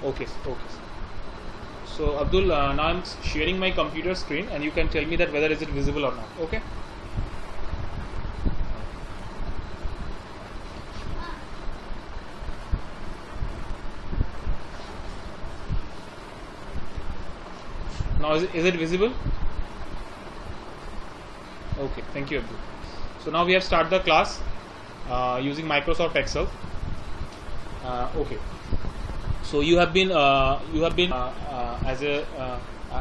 Okay, okay. So Abdul, now I'm sharing my computer screen, and you can tell me that whether is it visible or not. Okay. Now is it visible? Okay, thank you, Abdul. So now we have started the class using Microsoft Excel. Okay. So you have been as a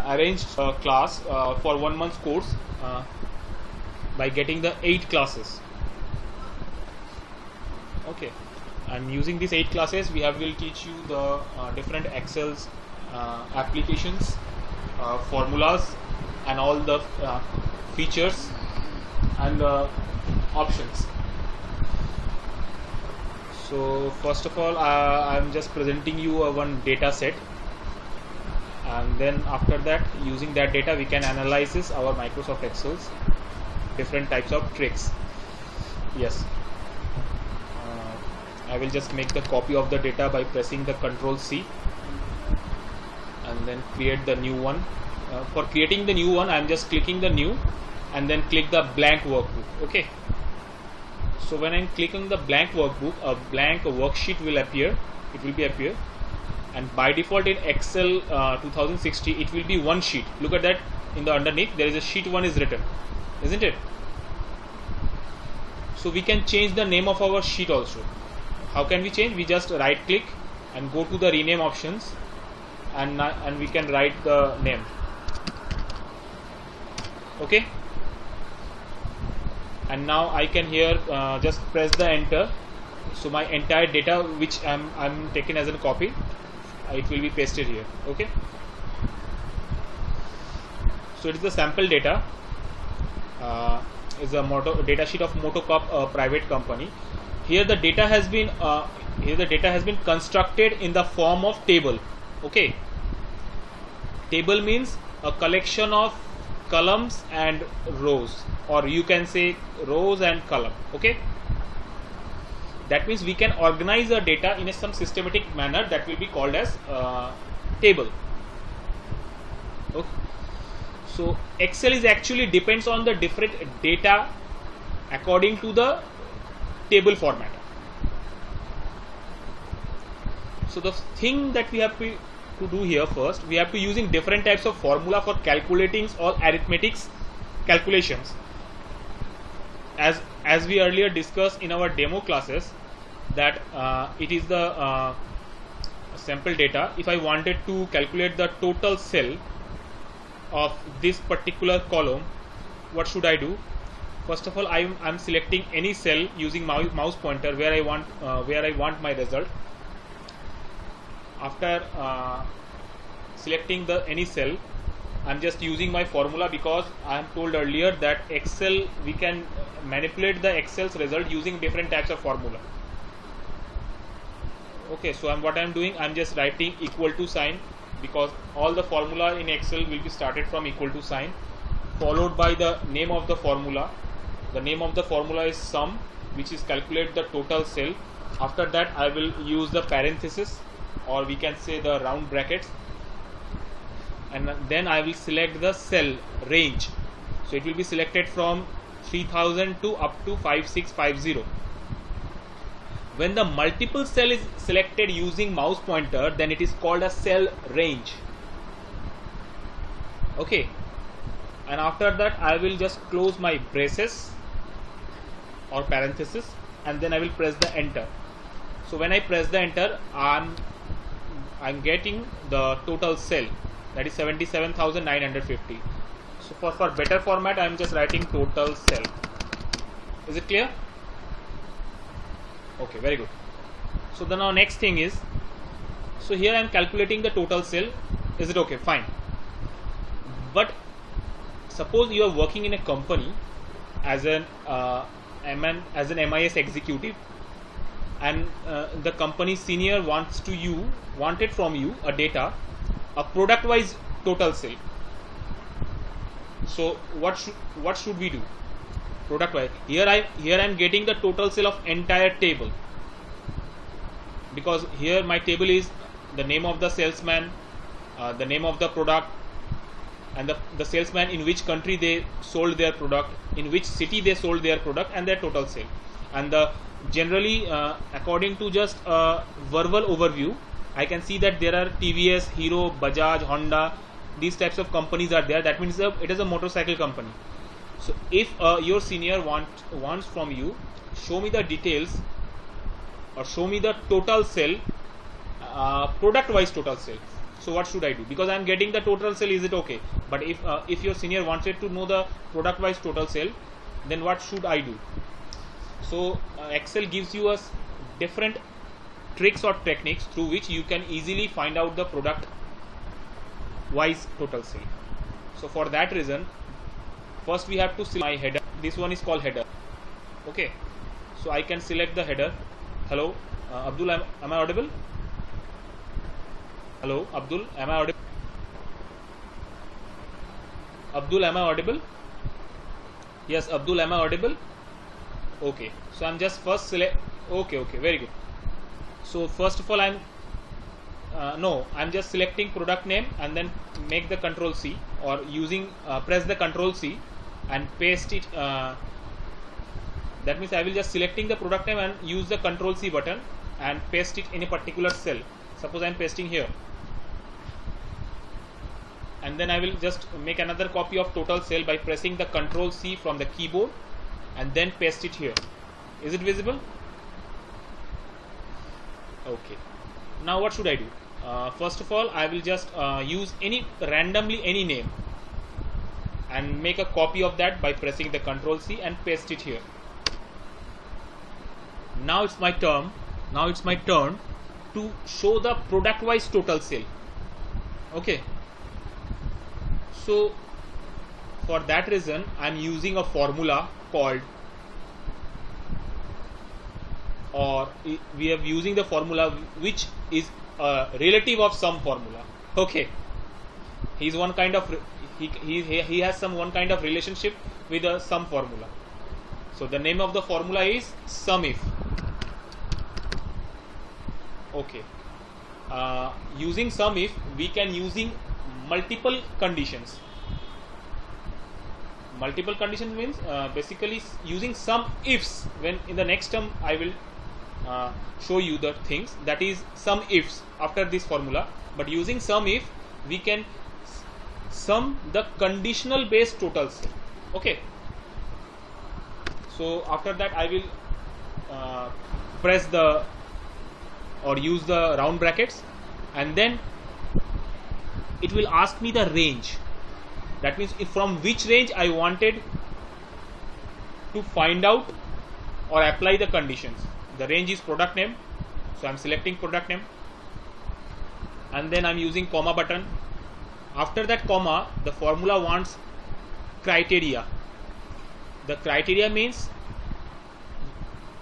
arranged class for 1 month course by getting the 8 classes. Okay, and using these 8 classes, will teach you the different Excel's applications, formulas, and all the features and options. So first of all, I am just presenting you one data set, and then after that, using that data, we can analyze our Microsoft Excel's different types of tricks. Yes, I will just make the copy of the data by pressing the Ctrl C, and then create the new one. For creating the new one, I am just clicking the new, and then click the blank workbook. Okay. So when I am clicking the blank workbook, a blank worksheet will appear. It will be appear, and by default in Excel 2060, it will be one sheet. Look at that. In the underneath, there is a sheet 1 is written, isn't it? So we can change the name of our sheet also. How can we change? We just right click and go to the rename options, and we can write the name. Okay. And now I can here just press the enter. So my entire data which I'm taken as a copy, it will be pasted here. Okay. So it is the sample data. Is a data sheet of Motocorp private company. Here the data has been constructed in the form of table. Okay. Table means a collection of columns and rows, or you can say rows and column. Okay, that means we can organize the data in some systematic manner that will be called as table. Okay. So Excel is actually depends on the different data according to the table format. So the thing that we have to do here, first we have to using different types of formula for calculating all arithmetics calculations, as we earlier discussed in our demo classes, that it is the sample data. If I wanted to calculate the total cell of this particular column, what should I do? First of all, I'm selecting any cell using mouse pointer where I want my result. After selecting the any cell, I'm just using my formula, because I am told earlier that Excel, we can manipulate the Excel's result using different types of formula. Okay, so what I'm doing, I'm just writing equal to sign, because all the formula in Excel will be started from equal to sign, followed by the name of the formula. The name of the formula is sum, which is calculate the total cell. After that, I will use the parenthesis, or we can say the round brackets, and then I will select the cell range. So it will be selected from 3000 to up to 5650. When the multiple cell is selected using mouse pointer, then it is called a cell range. Okay, and after that I will just close my braces or parenthesis, and then I will press the enter. So when I press the enter, I'm getting the total cell, that is 77,950. So for better format, I am just writing total cell. Is it clear? Okay, very good. So the now next thing is, so here I am calculating the total cell. Is it okay? Fine. But suppose you are working in a company as an MIS executive, and the company senior wanted from you a product wise total sale. So what should we do? Product wise, here I am getting the total sale of entire table, because here my table is the name of the salesman, the name of the product, and the salesman in which country they sold their product, in which city they sold their product, and their total sale. And the generally according to just a verbal overview, I can see that there are TVS, Hero, Bajaj, Honda, these types of companies are there. That means it is a motorcycle company. So if your senior wants from you, show me the details or show me the total sale, product wise total sale. So what should I do? Because I am getting the total sale, is it okay? But if your senior wanted to know the product wise total sale, then what should I do? So Excel gives you different tricks or techniques through which you can easily find out the product wise total sale. So for that reason, first we have to select my header. This one is called header. Okay, so I can select the header. Hello, Abdul, am I audible? Hello, Abdul, am I audible? Abdul, am I audible? Yes, Abdul, am I audible? Okay, so I'm just first select. Okay, very good. So first of all, I'm just selecting product name and then make the Control C, or using press the Control C and paste it. That means I will just selecting the product name and use the Control C button and paste it in a particular cell. Suppose I am pasting here, and then I will just make another copy of total sale by pressing the Control C from the keyboard and then paste it here. Is it visible? Okay. Now what should I do? First of all, I will just use randomly any name and make a copy of that by pressing the Control C and paste it here. Now it's my turn. Now it's my turn to show the product wise total sale. Okay. So for that reason, I am using a formula called, or we are using the formula which is a relative of sum formula. Okay, he's one kind of he has some one kind of relationship with a sum formula. So the name of the formula is SUMIF. Okay, using SUMIF we can using multiple conditions. Multiple conditions means basically using some ifs. When in the next term I will show you the things, that is some ifs after this formula. But using some if, we can sum the conditional based total sale. Okay, so after that I will press the or use the round brackets, and then it will ask me the range. That means from which range I wanted to find out or apply the conditions. The range is product name, so I'm selecting product name, and then I'm using comma button. After that comma, the formula wants criteria. The criteria means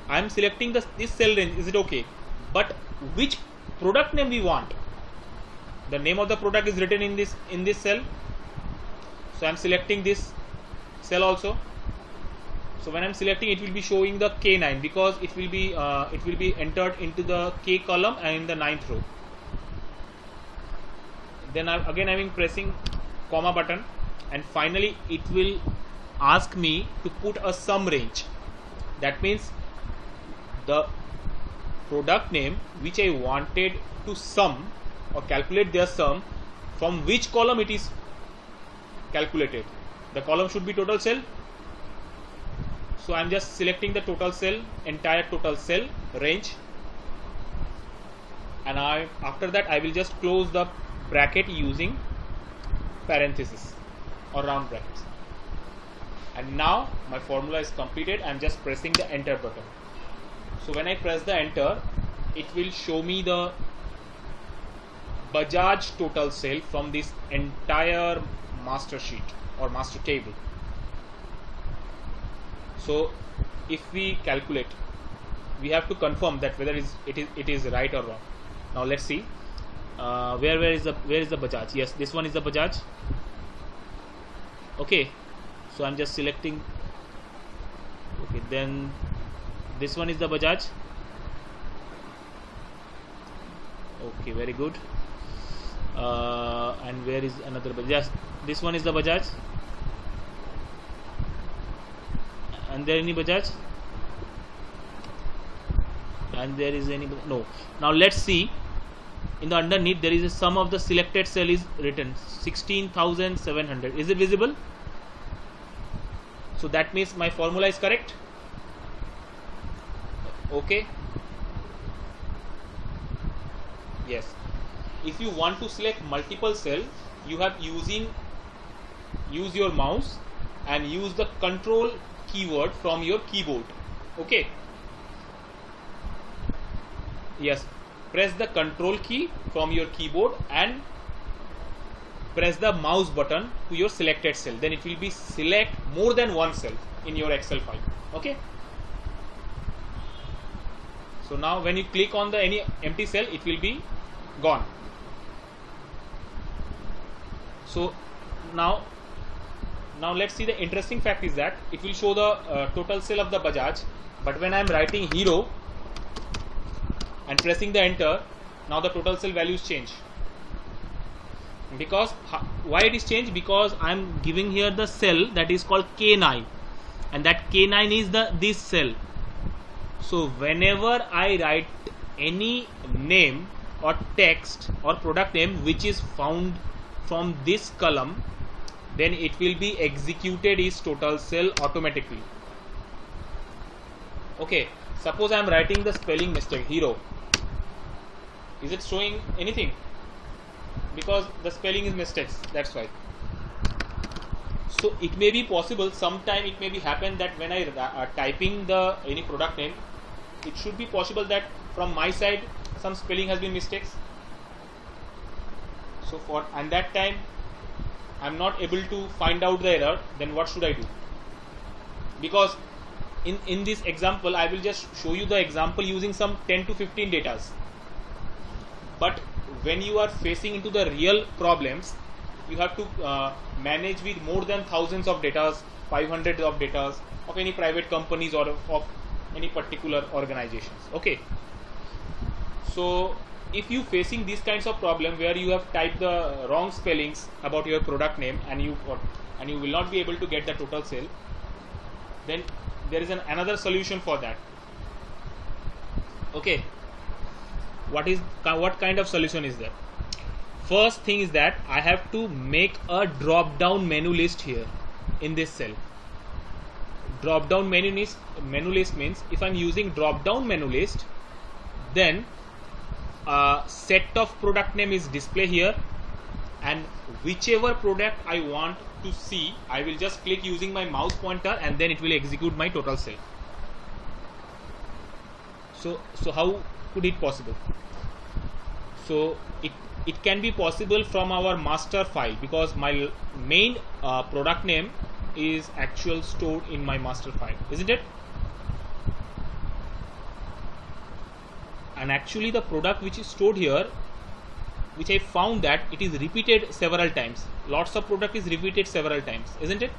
I'm selecting this cell range, is it okay? But which product name we want? The name of the product is written in this cell, so I'm selecting this cell also. So when I'm selecting, it will be showing the K9 because it will be entered into the K column and in the 9th row. Then I'm pressing comma button, and finally it will ask me to put a sum range. That means the product name which I wanted to sum or calculate their sum, from which column it is calculated. The column should be total sale. So I'm just selecting the total sale, entire total sale range, and after that I will just close the bracket using parenthesis or round brackets. And now my formula is completed. I'm just pressing the enter button. So when I press the enter, it will show me the Bajaj total sale from this entire master sheet or master table. So if we calculate, we have to confirm that whether it is right or wrong. Now let's see. Where is the Bajaj? Yes, this one is the Bajaj. Okay, so I'm just selecting. Okay, then this one is the Bajaj. Okay, very good. And where is another Bajaj? Yes, this one is the Bajaj. And there any Bajaj? And there is any, no. Now let's see. In the underneath there is a sum of the selected cell is written 16,700. Is it visible? So that means my formula is correct. Okay. Yes. If you want to select multiple cell, you have use your mouse and use the control keyword from your keyboard. Okay. Yes. Press the control key from your keyboard and press the mouse button to your selected cell. Then it will be select more than one cell in your Excel file. Okay. So now when you click on the any empty cell, it will be gone. So now let's see, the interesting fact is that it will show the total sale of the Bajaj, but when I am writing Hero and pressing the enter, now the total sale values change. Because why it is changed? Because I am giving here the cell that is called K9, and that K9 is this cell. So whenever I write any name or text or product name which is found from this column, then it will be executed is total cell automatically. Okay, suppose I am writing the spelling mistake Hero. Is it showing anything? Because the spelling is mistakes, that's why. So it may be possible, sometime it may be happen that when I typing the any product name, it should be possible that from my side some spelling has been mistakes. So for and that time I am not able to find out the error, then what should I do? Because in this example I will just show you the example using some 10 to 15 datas. But when you are facing into the real problems, you have to manage with more than thousands of datas, 500 of datas of any private companies or of any particular organizations. Okay. So if you facing these kinds of problem where you have typed the wrong spellings about your product name and you will not be able to get the total sale, then there is another solution for that. Okay. What kind of solution is there? First thing is that I have to make a drop down menu list here in this cell. Drop down menu list means if I am using drop down menu list, then a set of product name is display here, and whichever product I want to see, I will just click using my mouse pointer and then it will execute my total sale. So how could it possible? So it can be possible from our master file, because my main product name is actually stored in my master file, isn't it? And actually the product which is stored here, which I found that it is repeated several times. Lots of product is repeated several times, isn't it?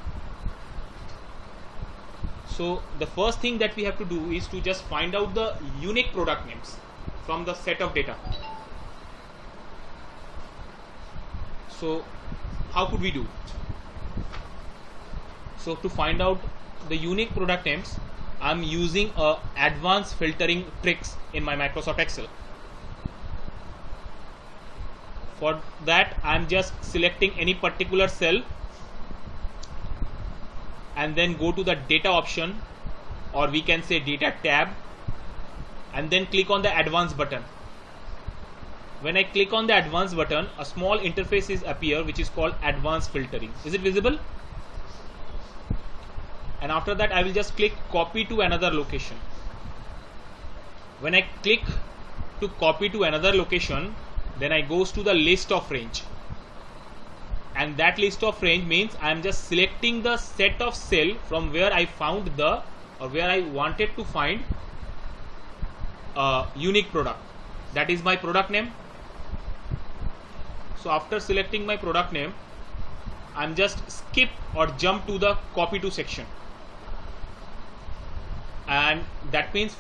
So the first thing that we have to do is to just find out the unique product names from the set of data. So how could we do? So to find out the unique product names, I am using advanced filtering tricks in my Microsoft Excel. For that I am just selecting any particular cell and then go to the data option, or we can say data tab, and then click on the advanced button. When I click on the advanced button, a small interface is appear which is called advanced filtering. Is it visible? And after that I will just click copy to another location. When I click to copy to another location, then I goes to the list of range, and that list of range means I am just selecting the set of cell from where I found where I wanted to find a unique product. That is my product name. So after selecting my product name, I am just skip or jump to the copy to section, and that means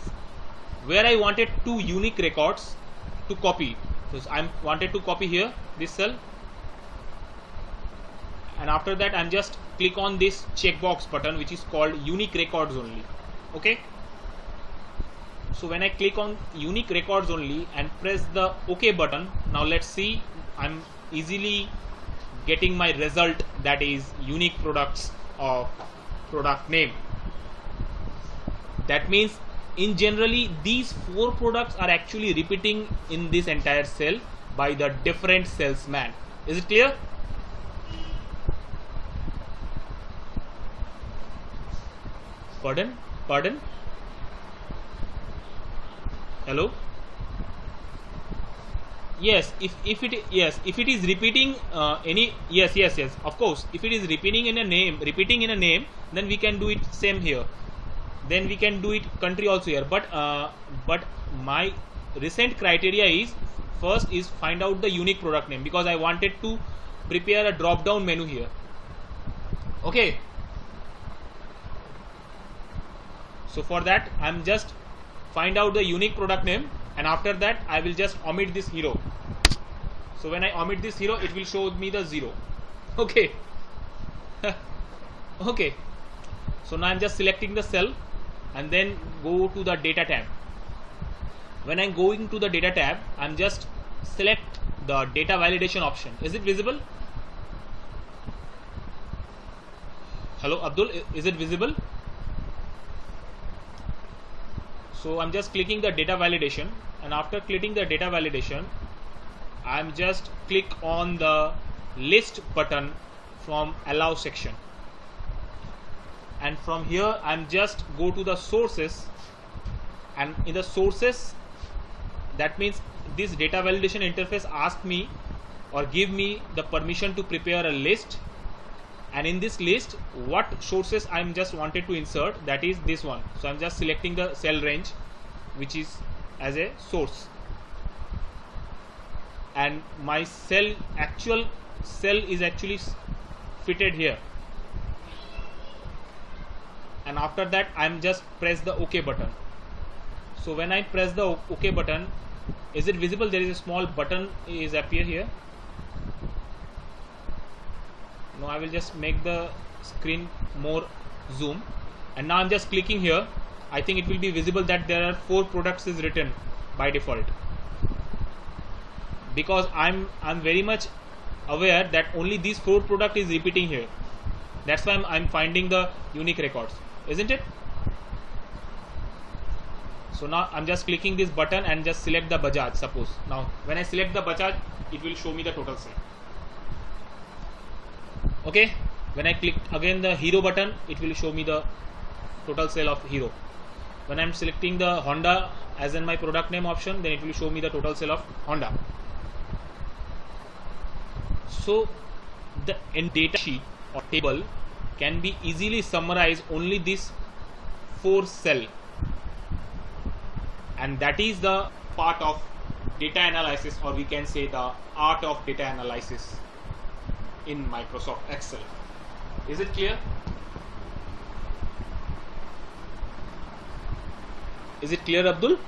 where I wanted two unique records to copy So I'm wanted to copy here this cell, and after that I'm just click on this checkbox button which is called unique records only. Okay, so when I click on unique records only and press the OK button, now let's see, I'm easily getting my result, that is unique products of product name. That means in generally these 4 products are actually repeating in this entire cell by the different salesman. Is it clear? Pardon? Hello? Yes, if it is repeating any, yes, of course, if it is repeating in a name, then we can do it same here. Then we can do it country also here. But my recent criteria is, first is find out the unique product name, because I wanted to prepare a drop down menu here. Okay. So for that I'm just find out the unique product name, and after that I will just omit this hero. So when I omit this hero, it will show me the 0. Okay. Okay. So now I'm just selecting the cell and then go to the data tab. When I'm going to the data tab, I'm just select the data validation option. Is it visible? Hello Abdul, is it visible? So I'm just clicking the data validation, and after clicking the data validation, I'm just click on the list button from allow section, and from here I'm just go to the sources, and in the sources, that means this data validation interface ask me or give me the permission to prepare a list, and in this list what sources I'm just wanted to insert, that is this one. So I'm just selecting the cell range which is as a source, and my actual cell is actually fitted here, and after that I'm just press the OK button. So when I press the OK button, is it visible? There is a small button is appear here. Now I will just make the screen more zoom, and now I'm just clicking here. I think it will be visible that there are 4 products is written by default, because I'm very much aware that only these 4 product is repeating here. That's why I'm finding the unique records, isn't it? So now I'm just clicking this button and just select the Bajaj. Suppose now when I select the Bajaj, it will show me the total sale. Okay, when I click again the hero button, it will show me the total sale of hero. When I'm selecting the Honda as in my product name option, then it will show me the total sale of Honda. So the data sheet or table can be easily summarized only this 4 cell, and that is the part of data analysis, or we can say the art of data analysis in Microsoft Excel. Is it clear? Is it clear, Abdul?